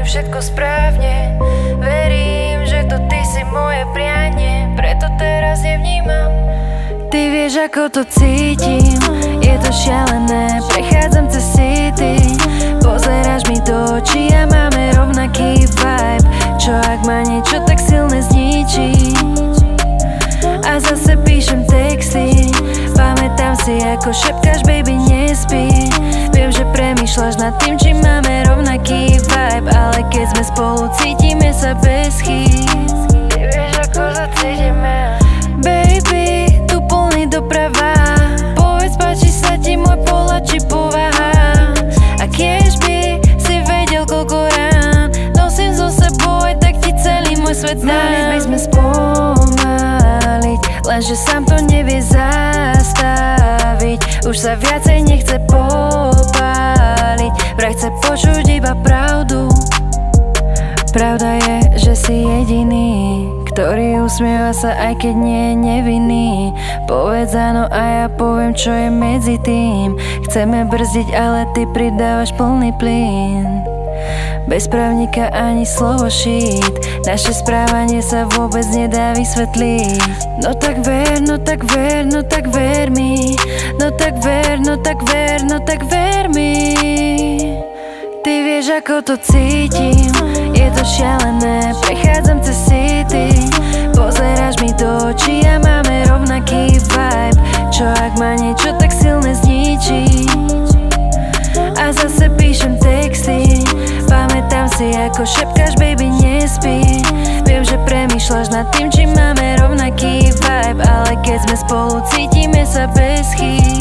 všetko správne. Verím, že to ty si moje prianie, preto teraz nevnímam. Ty vieš, ako to cítim, je to šialené, prechádzam cez city. Pozeráš mi do očí a máme rovnaký vibe. Čo ak ma niečo tak silné zničí? A zase píšem texty, pamätám si, ako šepkáš, baby, nespí. Viem, že premýšľaš nad tým, či máme rovnaký vibe, ale keď sme spolu, cítime sa bez chýb. Ty vieš, ako sa cítime. Baby, tu plný doprava, povedz, páči sa ti môj pohľad či povaha. A keď by si vedel, koľko rán nosím so sebou, aj tak ti celý môj svet dám. Mali by sme spomaliť, lenže sám to nevie zastaviť. Už sa viacej nechce popáliť, vraj chce počuť iba pravdu. Pravda je, že si jediný, ktorý usmieva sa, aj keď nie je nevinný. Povedz áno a ja poviem, čo je medzi tým. Chceme brzdiť, ale ty pridávaš plný plyn. Bez právnika ani slovo shit, naše správanie sa vôbec nedá vysvetliť. No tak ver, no tak ver, no tak ver mi. No tak ver, no tak ver, no tak ver mi. Ty vieš, ako to cítim, je to šialené, prechádzam cez city. Pozeráš mi do očí a máme rovnaký vibe. Čo ak ma niečo tak silné zničí? A zase píšem texty, pamätám si, ako šepkáš, baby, nespí. Viem, že premýšľaš nad tým, či máme rovnaký vibe, ale keď sme spolu, cítime sa bez chýb.